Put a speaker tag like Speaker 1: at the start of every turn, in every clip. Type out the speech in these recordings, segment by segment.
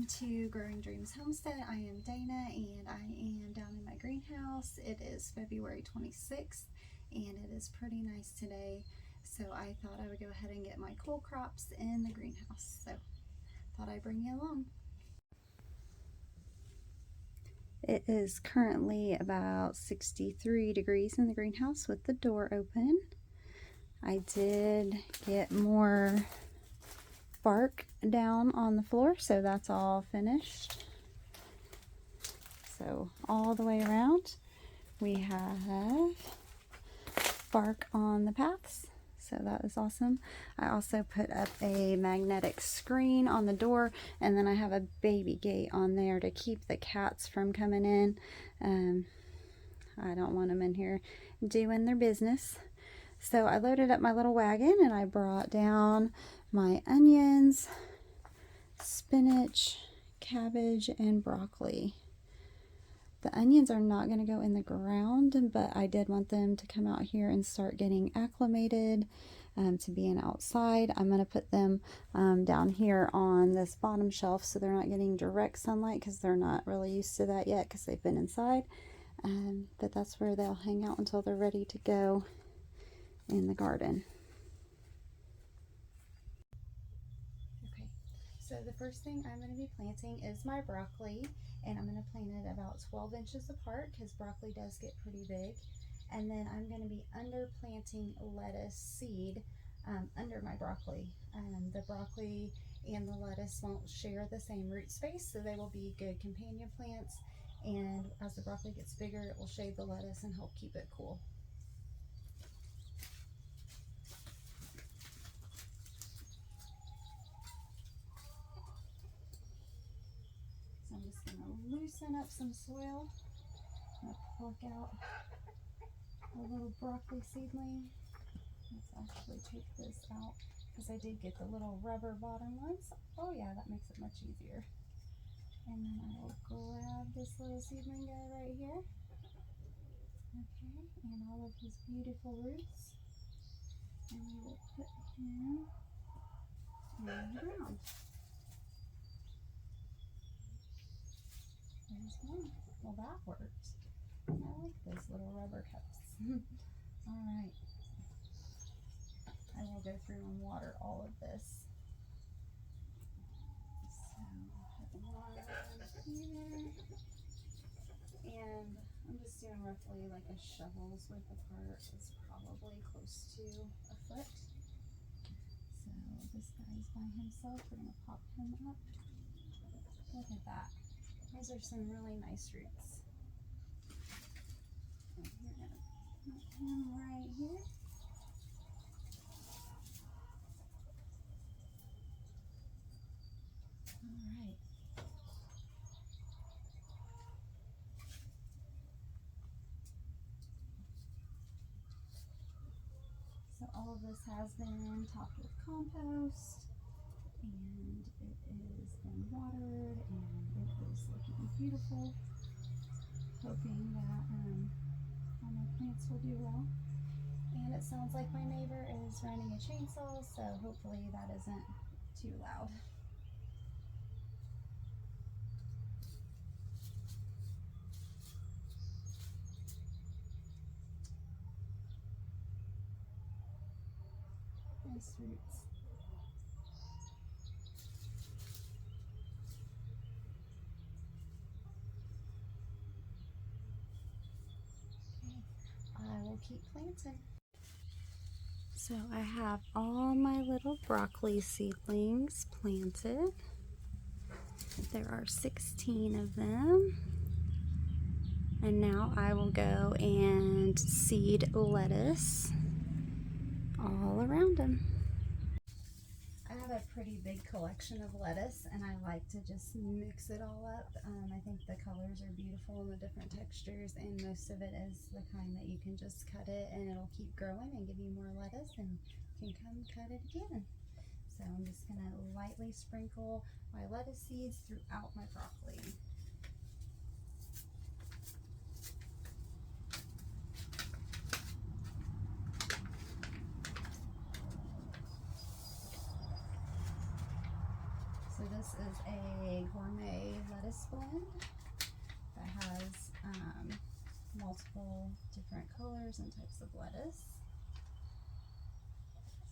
Speaker 1: to Growing Dreams Homestead. I am Dana and I am down in my greenhouse. It is February 26th and it is pretty nice today. So I thought I would go ahead and get my cool crops in the greenhouse. So thought I'd bring you along. It is currently about 63 degrees in the greenhouse with the door open. I did get more bark down on the floor, so that's all finished. So all the way around we have bark on the paths, so that is awesome. I also put up a magnetic screen on the door, and then I have a baby gate on there to keep the cats from coming in. I don't want them in here doing their business. So I loaded up my little wagon and I brought down my onions, spinach, cabbage, and broccoli. The onions are not going to go in the ground, but I did want them to come out here and start getting acclimated to being outside. I'm going to put them down here on this bottom shelf so they're not getting direct sunlight because they're not really used to that yet because they've been inside. But that's where they'll hang out until they're ready to go in the garden. Okay, so the first thing I'm going to be planting is my broccoli, and I'm going to plant it about 12 inches apart because broccoli does get pretty big. And then I'm going to be under planting lettuce seed under my broccoli. The broccoli and the lettuce won't share the same root space, so they will be good companion plants, and as the broccoli gets bigger it will shade the lettuce and help keep it cool. So I'm just going to loosen up some soil. I'm going to pluck out a little broccoli seedling. Let's actually take this out because I did get the little rubber bottom ones. Oh yeah, that makes it much easier. And then I will grab this little seedling guy right here. Okay, and all of his beautiful roots. And we will put him in the ground. There's one. Well, that worked. I like those little rubber cups. Alright. I will go through and water all of this. So, put one here. And I'm just doing roughly like a shovel's width apart. It's probably close to a foot. So, this guy's by himself. We're going to pop him up. Look at that. Those are some really nice roots. And we're going to put him right here. Alright. So all of this has been topped with compost, and it is been watered, and it is looking beautiful. Hoping that all my plants will do well. And it sounds like my neighbor is running a chainsaw, so hopefully that isn't too loud. Nice roots. Okay, I will keep planting. So I have all my little broccoli seedlings planted. There are 16 of them. And now I will go and seed lettuce all around them. I have a pretty big collection of lettuce, and I like to just mix it all up. I think the colors are beautiful and the different textures, and most of it is the kind that you can just cut it and it'll keep growing and give you more lettuce, and you can come cut it again. So I'm just going to lightly sprinkle my lettuce seeds throughout my broccoli. So this This is a gourmet lettuce blend that has multiple different colors and types of lettuce.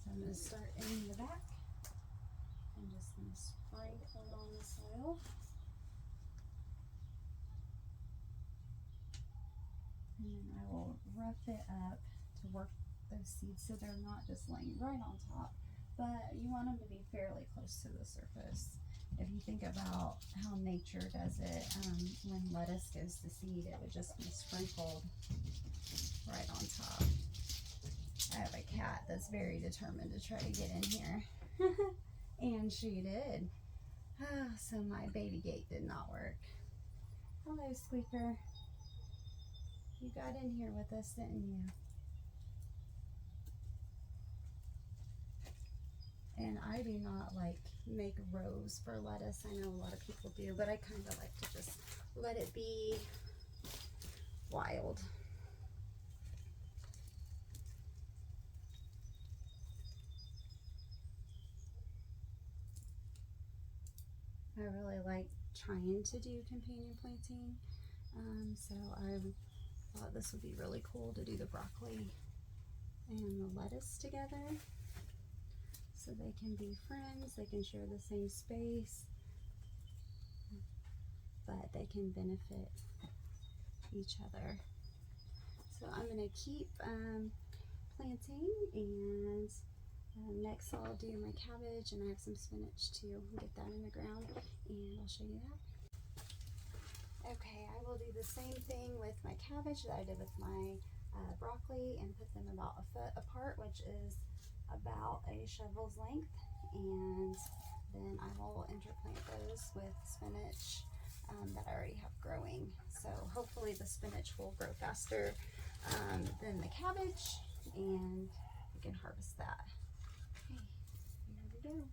Speaker 1: So I'm going to start in the back. I'm just going to sprinkle it on the soil. And then I will rough it up to work those seeds so they're not just laying right on top, but you want them to be fairly close to the surface. If you think about how nature does it, when lettuce goes to seed, it would just be sprinkled right on top. I have a cat that's very determined to try to get in here. And she did. So my baby gate did not work. Hello, Squeaker. You got in here with us, didn't you? And I do not like make rows for lettuce. I know a lot of people do, but I kind of like to just let it be wild. I really like trying to do companion planting, so I thought this would be really cool to do the broccoli and the lettuce together, so they can be friends, they can share the same space, but they can benefit each other. So I'm going to keep planting, and next I'll do my cabbage, and I have some spinach too. Get that in the ground and I'll show you that. Okay, I will do the same thing with my cabbage that I did with my broccoli, and put them about a foot apart, which is about a shovel's length, and then I will interplant those with spinach that I already have growing. So hopefully the spinach will grow faster than the cabbage, and we can harvest that. Okay, here we go.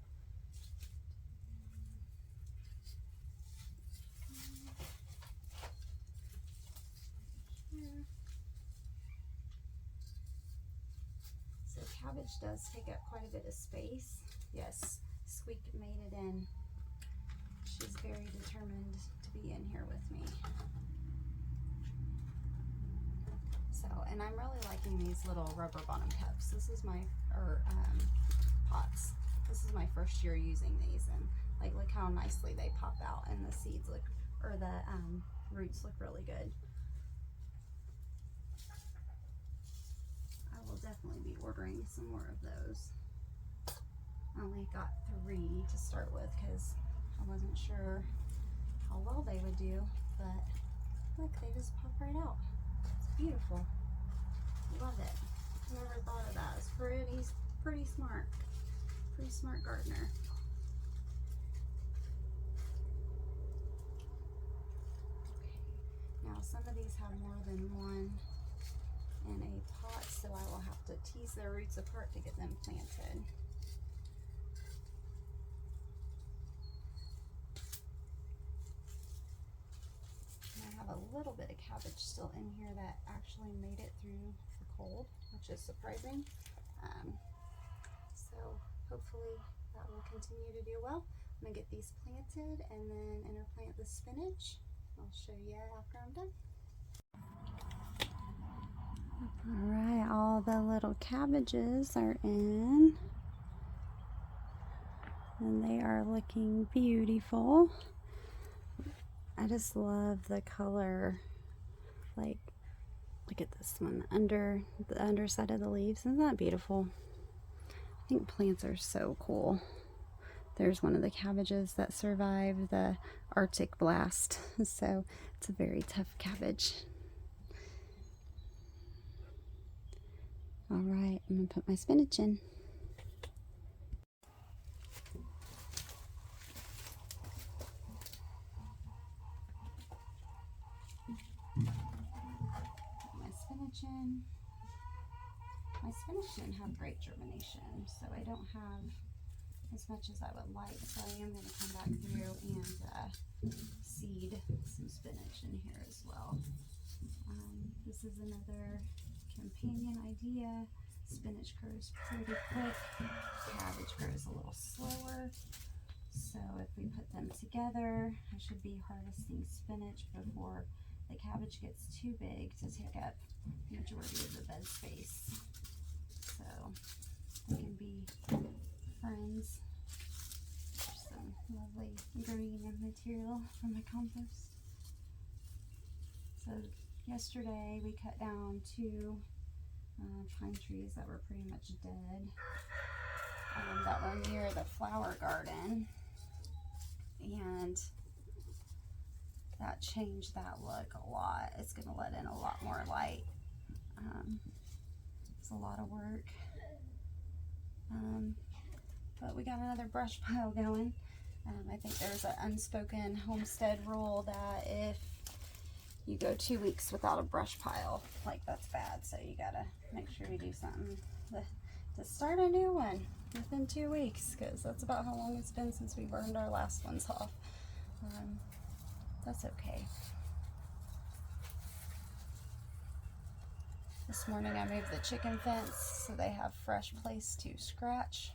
Speaker 1: So cabbage does take up quite a bit of space. Yes, Squeak made it in. She's very determined to be in here with me. So, and I'm really liking these little rubber bottom cups. This is my, pots. This is my first year using these, and like, look how nicely they pop out, and the seeds look, or the roots look really good. I will definitely be ordering some more of those. I only got 3 to start with because I wasn't sure how well they would do, but look, they just pop right out. It's beautiful. Love it. Never thought of that. It's pretty smart. Pretty smart gardener. Okay. Now some of these have more than one in a pot, so I will have to tease their roots apart to get them planted. I have a little bit of cabbage still in here that actually made it through the cold, which is surprising. So hopefully that will continue to do well. I'm gonna get these planted and then interplant the spinach. I'll show you after I'm done. All right, all the little cabbages are in, and they are looking beautiful. I just love the color. Like, look at this one, the underside of the leaves. Isn't that beautiful? I think plants are so cool. There's one of the cabbages that survived the Arctic blast, so it's a very tough cabbage. All right, I'm gonna put my spinach in. My spinach didn't have great germination, so I don't have as much as I would like, so I am going to come back through and seed some spinach in here as well. This is another companion idea. Spinach grows pretty quick, cabbage grows a little slower, So if we put them together, I should be harvesting spinach before the cabbage gets too big to take up the majority of the bed space. So they can be friends. There's some lovely green material from my compost. So yesterday we cut down 2 pine trees that were pretty much dead, that were near the flower garden, and that changed that look a lot. It's going to let in a lot more light. It's a lot of work, but we got another brush pile going. I think there's an unspoken homestead rule that if you go 2 weeks without a brush pile, like, that's bad. So you gotta make sure you do something to start a new one within 2 weeks, because that's about how long it's been since we burned our last ones off. That's okay. This morning I moved the chicken fence so they have fresh place to scratch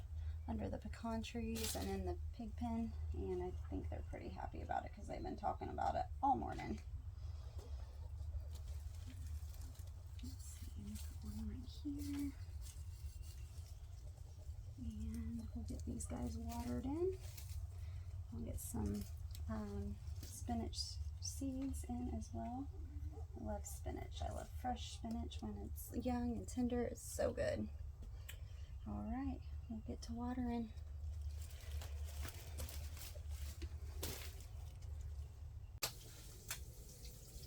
Speaker 1: under the pecan trees and in the pig pen, and I think they're pretty happy about it because they've been talking about it all morning. Let's see, put one right here, and we'll get these guys watered in. I'll get some spinach seeds in as well. I love spinach. I love fresh spinach when it's young and tender. It's so good. All right, we'll get to watering.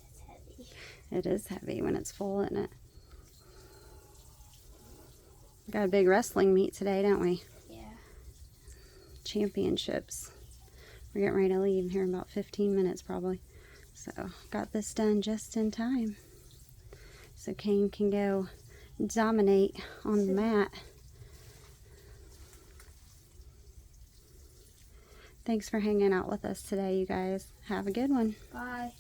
Speaker 1: It's heavy. It is heavy when it's full, isn't it? We got a big wrestling meet today, don't we?
Speaker 2: Yeah.
Speaker 1: Championships. We're getting ready to leave here in about 15 minutes probably. So got this done just in time, so Kane can go dominate on the mat. Thanks for hanging out with us today, you guys. Have a good one.
Speaker 2: Bye.